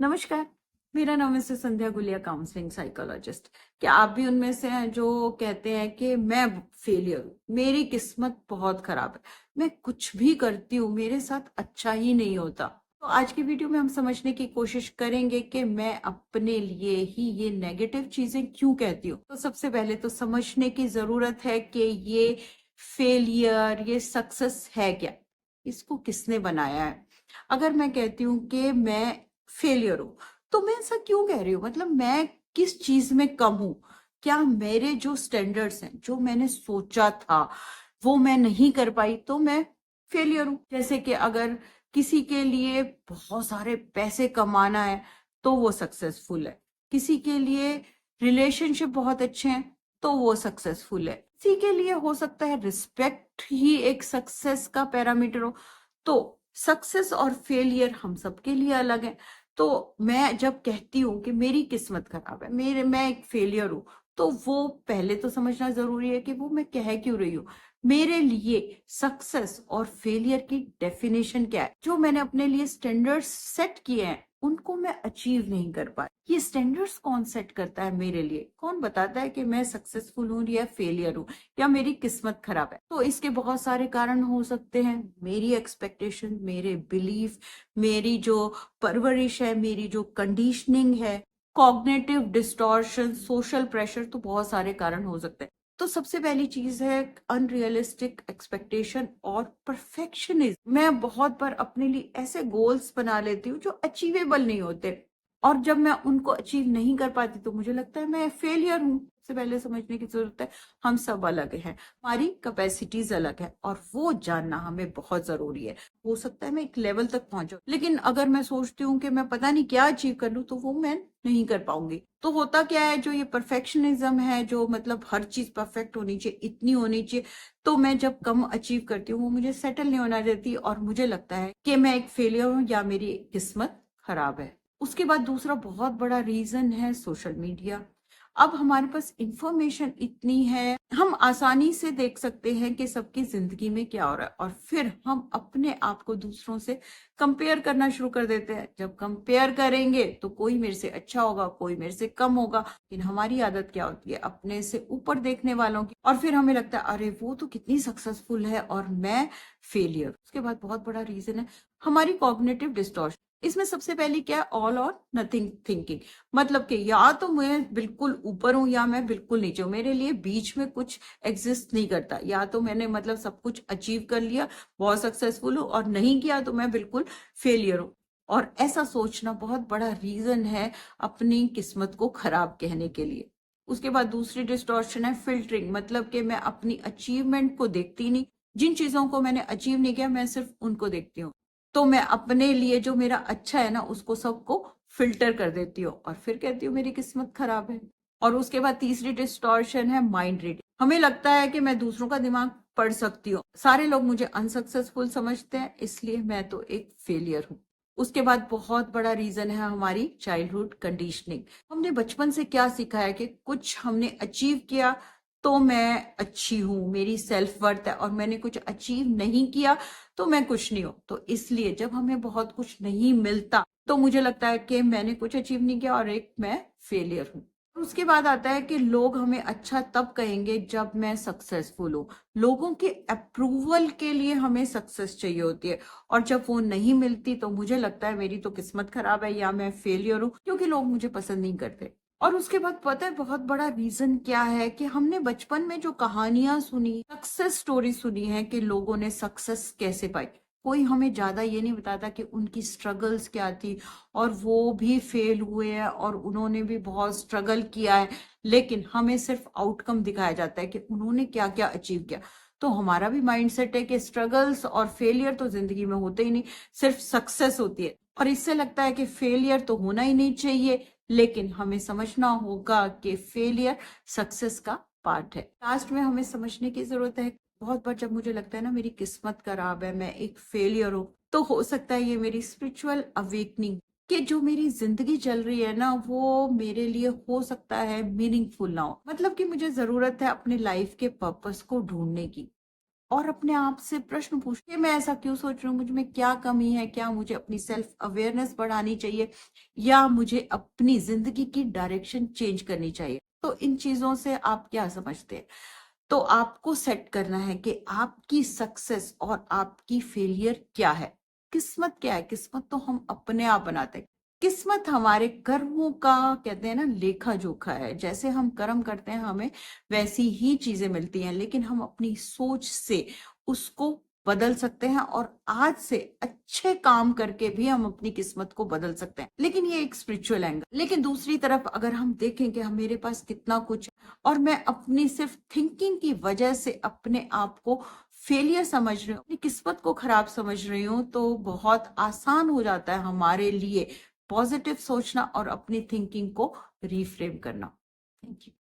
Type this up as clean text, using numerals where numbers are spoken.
नमस्कार। मेरा नाम है संध्या गुलिया, काउंसलिंग साइकोलॉजिस्ट। क्या आप भी उनमें से हैं जो कहते हैं कि मैं फेलियर हूँ, मेरी किस्मत बहुत खराब है, मैं कुछ भी करती हूँ मेरे साथ अच्छा ही नहीं होता। तो आज की वीडियो में हम समझने की कोशिश करेंगे कि मैं अपने लिए ही ये नेगेटिव चीजें क्यों कहती हूँ। तो सबसे पहले तो समझने की जरूरत है कि ये फेलियर, ये सक्सेस है क्या, इसको किसने बनाया है। अगर मैं कहती हूँ कि मैं फेलियर हूं, तो मैं ऐसा क्यों कह रही हूँ, मतलब मैं किस चीज में कम हूं। क्या मेरे जो स्टैंडर्ड्स हैं, जो मैंने सोचा था वो मैं नहीं कर पाई, तो मैं फेलियर हूं। जैसे कि अगर किसी के लिए बहुत सारे पैसे कमाना है तो वो सक्सेसफुल है, किसी के लिए रिलेशनशिप बहुत अच्छे हैं तो वो सक्सेसफुल है, किसी के लिए हो सकता है रिस्पेक्ट ही एक सक्सेस का पैरामीटर हो। तो सक्सेस और फेलियर हम सबके लिए अलग है। तो मैं जब कहती हूँ कि मेरी किस्मत खराब है, मैं एक फेलियर हूँ, तो वो पहले तो समझना जरूरी है कि वो मैं कह क्यों रही हूँ। मेरे लिए सक्सेस और फेलियर की डेफिनेशन क्या है। जो मैंने अपने लिए स्टैंडर्ड्स सेट किए हैं उनको मैं अचीव नहीं कर पाई। ये स्टैंडर्ड्स कौन सेट करता है मेरे लिए, कौन बताता है कि मैं सक्सेसफुल हूँ या फेलियर हूँ या मेरी किस्मत खराब है। तो इसके बहुत सारे कारण हो सकते हैं। मेरी एक्सपेक्टेशन, मेरे बिलीफ, मेरी जो परवरिश है, मेरी जो कंडीशनिंग है, कॉग्निटिव डिस्टॉर्शन, सोशल प्रेशर, तो बहुत सारे कारण हो सकते हैं। तो सबसे पहली चीज है अनरियलिस्टिक एक्सपेक्टेशन और परफेक्शनिज्म। मैं बहुत बार अपने लिए ऐसे गोल्स बना लेती हूँ जो अचीवेबल नहीं होते, और जब मैं उनको अचीव नहीं कर पाती तो मुझे लगता है मैं फेलियर हूँ। सबसे पहले समझने की जरूरत है हम सब अलग हैं, हमारी कैपेसिटीज अलग है, और वो जानना हमें बहुत जरूरी है। हो सकता है मैं एक लेवल तक पहुंचूं, लेकिन अगर मैं सोचती हूँ कि मैं पता नहीं क्या अचीव कर लूं तो वो मैं नहीं कर पाऊंगी। तो होता क्या है, जो ये परफेक्शनिज्म है, जो मतलब हर चीज परफेक्ट होनी चाहिए, इतनी होनी चाहिए, तो मैं जब कम अचीव करती हूँ वो मुझे सेटल नहीं होना देती, और मुझे लगता है कि मैं एक फेलियर हूँ या मेरी किस्मत खराब है। उसके बाद दूसरा बहुत बड़ा रीजन है सोशल मीडिया। अब हमारे पास इंफॉर्मेशन इतनी है, हम आसानी से देख सकते हैं कि सबकी जिंदगी में क्या हो रहा है, और फिर हम अपने आप को दूसरों से कंपेयर करना शुरू कर देते हैं। जब कंपेयर करेंगे तो कोई मेरे से अच्छा होगा, कोई मेरे से कम होगा, लेकिन हमारी आदत क्या होती है, अपने से ऊपर देखने वालों की, और फिर हमें लगता है अरे वो तो कितनी सक्सेसफुल है और मैं फेलियर। उसके बाद बहुत बड़ा रीजन है हमारी कॉग्निटिव डिस्टॉर्शन। इसमें सबसे पहली क्या है, ऑल और नथिंग थिंकिंग। मतलब कि या तो मैं बिल्कुल ऊपर हूं या मैं बिल्कुल नीचे हूं, मेरे लिए बीच में कुछ एग्जिस्ट नहीं करता। या तो मैंने मतलब सब कुछ अचीव कर लिया, बहुत सक्सेसफुल हूं, और नहीं किया तो मैं बिल्कुल फेलियर हूं। और ऐसा सोचना बहुत बड़ा रीजन है अपनी किस्मत को खराब कहने के लिए। उसके बाद दूसरी डिस्टॉर्शन है फिल्टरिंग। मतलब कि मैं अपनी अचीवमेंट को देखती नहीं, जिन चीजों को मैंने अचीव नहीं किया मैं सिर्फ उनको देखती हूँ। तो मैं अपने लिए जो मेरा अच्छा है ना उसको सबको फिल्टर कर देती हूँ, और फिर कहती हूँ मेरी किस्मत खराब है। और उसके बाद तीसरी डिस्टॉर्शन है माइंड रीडिंग। हमें लगता है कि मैं दूसरों का दिमाग पढ़ सकती हूँ, सारे लोग मुझे अनसक्सेसफुल समझते हैं इसलिए मैं तो एक फेलियर हूँ। उसके बाद बहुत बड़ा रीजन है हमारी चाइल्डहुड कंडीशनिंग। हमने बचपन से क्या सीखा है कि कुछ हमने अचीव किया तो मैं अच्छी हूँ, मेरी सेल्फ वर्थ है, और मैंने कुछ अचीव नहीं किया तो मैं कुछ नहीं हूं। तो इसलिए जब हमें बहुत कुछ नहीं मिलता तो मुझे लगता है कि मैंने कुछ अचीव नहीं किया और एक मैं फेलियर हूं। उसके बाद आता है कि लोग हमें अच्छा तब कहेंगे जब मैं सक्सेसफुल हूँ। लोगों के अप्रूवल के लिए हमें सक्सेस चाहिए होती है, और जब वो नहीं मिलती तो मुझे लगता है मेरी तो किस्मत खराब है या मैं फेलियर हूँ, क्योंकि लोग मुझे पसंद नहीं करते। और उसके बाद पता है बहुत बड़ा रीजन क्या है, कि हमने बचपन में जो कहानियां सुनी, सक्सेस स्टोरी सुनी है कि लोगों ने सक्सेस कैसे पाई, कोई हमें ज्यादा ये नहीं बताता कि उनकी स्ट्रगल्स क्या थी, और वो भी फेल हुए हैं और उन्होंने भी बहुत स्ट्रगल किया है, लेकिन हमें सिर्फ आउटकम दिखाया जाता है कि उन्होंने क्या क्या अचीव किया। तो हमारा भी माइंडसेट है कि स्ट्रगल्स और फेलियर तो जिंदगी में होते ही नहीं, सिर्फ सक्सेस होती है, और इससे लगता है कि फेलियर तो होना ही नहीं चाहिए। लेकिन हमें समझना होगा कि फेलियर सक्सेस का पार्ट है। लास्ट में हमें समझने की जरूरत है, बहुत बार जब मुझे लगता है ना मेरी किस्मत खराब है, मैं एक फेलियर हूँ, तो हो सकता है ये मेरी स्पिरिचुअल अवेकनिंग, कि जो मेरी जिंदगी चल रही है ना वो मेरे लिए हो सकता है मीनिंगफुल ना हो। मतलब कि मुझे जरूरत है अपने लाइफ के पर्पस को ढूंढने की, और अपने आप से प्रश्न पूछिए, मैं ऐसा क्यों सोच रही हूँ, मुझ में क्या कमी है, क्या मुझे अपनी सेल्फ अवेयरनेस बढ़ानी चाहिए, या मुझे अपनी जिंदगी की डायरेक्शन चेंज करनी चाहिए। तो इन चीजों से आप क्या समझते हैं? तो आपको सेट करना है कि आपकी सक्सेस और आपकी फेलियर क्या है। किस्मत क्या है? किस्मत तो हम अपने आप बनाते हैं। किस्मत हमारे कर्मों का, कहते हैं ना, लेखा जोखा है। जैसे हम कर्म करते हैं हमें वैसी ही चीजें मिलती हैं, लेकिन हम अपनी सोच से उसको बदल सकते हैं, और आज से अच्छे काम करके भी हम अपनी किस्मत को बदल सकते हैं। लेकिन ये एक स्पिरिचुअल एंगल। लेकिन दूसरी तरफ अगर हम देखें कि हम, मेरे पास कितना कुछ, और मैं अपनी सिर्फ थिंकिंग की वजह से अपने आप को फेलियर समझ रही हूँ, अपनी किस्मत को खराब समझ रही हूँ, तो बहुत आसान हो जाता है हमारे लिए पॉजिटिव सोचना और अपनी थिंकिंग को रीफ्रेम करना। Thank you.